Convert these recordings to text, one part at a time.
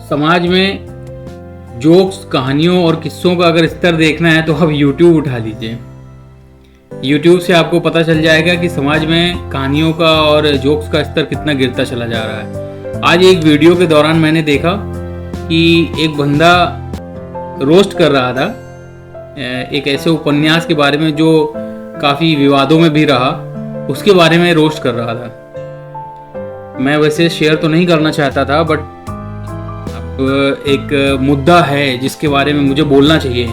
समाज में जोक्स, कहानियों और किस्सों का अगर स्तर देखना है तो अब YouTube उठा लीजिए। YouTube से आपको पता चल जाएगा कि समाज में कहानियों का और जोक्स का स्तर कितना गिरता चला जा रहा है। आज एक वीडियो के दौरान मैंने देखा कि एक बंदा रोस्ट कर रहा था एक ऐसे उपन्यास के बारे में जो काफ़ी विवादों में भी रहा, उसके बारे में रोस्ट कर रहा था। मैं वैसे शेयर तो नहीं करना चाहता था, बट एक मुद्दा है जिसके बारे में मुझे बोलना चाहिए।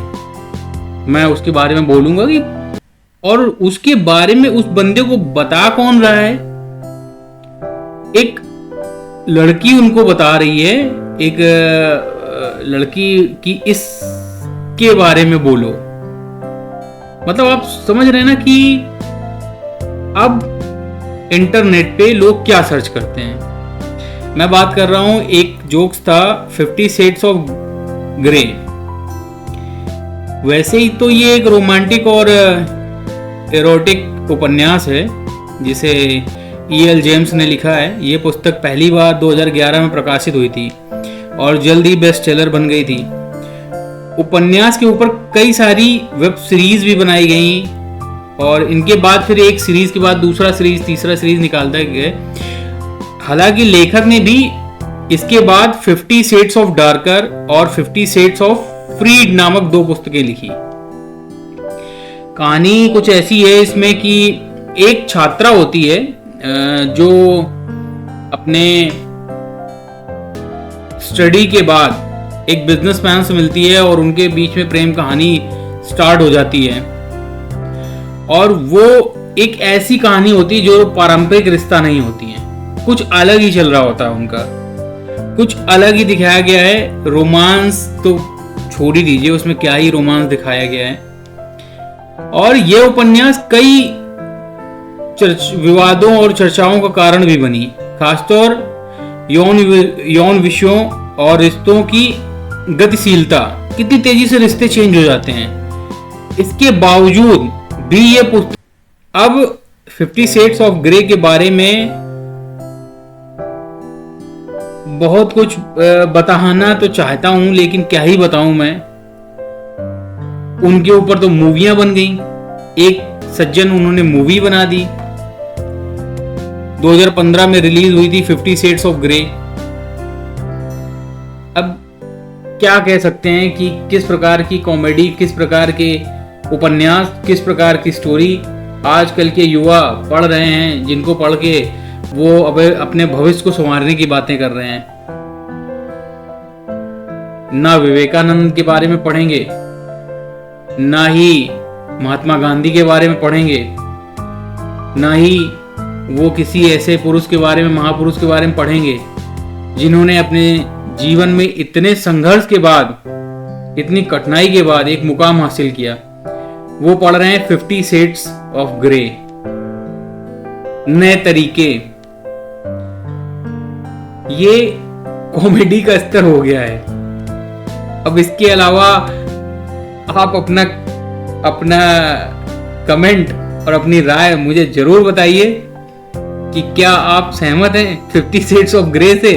मैं उसके बारे में बोलूँगा कि और उसके बारे में उस बंदे को बता कौन रहा है। एक लड़की उनको बता रही है, एक लड़की की इसके बारे में बोलो। मतलब आप समझ रहे हैं ना कि अब इंटरनेट पे लोग क्या सर्च करते हैं। मैं बात कर रहा हूं, एक जोक्स था 50 शेड्स ऑफ ग्रे। वैसे ही तो ये एक रोमांटिक और एरोटिक उपन्यास है जिसे E.L. जेम्स ने लिखा है। ये पुस्तक पहली बार 2011 में प्रकाशित हुई थी और जल्द ही बेस्ट सेलर बन गई थी। उपन्यास के ऊपर कई सारी वेब सीरीज भी बनाई गई और इनके बाद फिर एक सीरीज के बाद दूसरा सीरीज, तीसरा सीरीज निकालता गया। हालांकि लेखक ने भी इसके बाद 50 शेड्स ऑफ डार्कर और 50 शेड्स ऑफ फ्रीड नामक 2 पुस्तकें लिखी। कहानी कुछ ऐसी है इसमें कि एक छात्रा होती है जो अपने स्टडी के बाद एक बिजनेसमैन से मिलती है और उनके बीच में प्रेम कहानी स्टार्ट हो जाती है। और वो एक ऐसी कहानी होती है जो पारंपरिक रिश्ता नहीं होती है, कुछ अलग ही चल रहा होता है उनका, कुछ अलग ही दिखाया गया है। रोमांस तो छोड़ ही दीजिए, उसमें क्या ही रोमांस दिखाया गया है। और ये उपन्यास कई विवादों और चर्चाओं का कारण भी बनी, खासतौर यौन विषयों और रिश्तों की गतिशीलता, कितनी तेजी से रिश्ते चेंज हो जाते हैं। इसके बावजूद भी ये पुस्तक, अब 50 शेड्स ऑफ ग्रे के बारे में बहुत कुछ बताना तो चाहता हूं, लेकिन क्या ही बताऊं मैं। उनके ऊपर तो मूवियां बन गई। एक सज्जन उन्होंने मूवी बना दी, 2015 में रिलीज हुई थी 50 शेड्स ऑफ ग्रे। अब क्या कह सकते हैं कि किस प्रकार की कॉमेडी, किस प्रकार के उपन्यास, किस प्रकार की स्टोरी आजकल के युवा पढ़ रहे हैं, जिनको पढ़ के वो अब अपने भविष्य को संवारने की बातें कर रहे हैं। ना विवेकानंद के बारे में पढ़ेंगे, ना ही महात्मा गांधी के बारे में पढ़ेंगे, ना ही वो किसी ऐसे पुरुष के बारे में, महापुरुष के बारे में पढ़ेंगे जिन्होंने अपने जीवन में इतने संघर्ष के बाद, इतनी कठिनाई के बाद एक मुकाम हासिल किया। वो पढ़ रहे हैं 50 शेड्स ऑफ ग्रे, नए तरीके। ये कॉमेडी का स्तर हो गया है। अब इसके अलावा आप अपना कमेंट और अपनी राय मुझे जरूर बताइए कि क्या आप सहमत हैं 50 शेड्स ऑफ ग्रे से।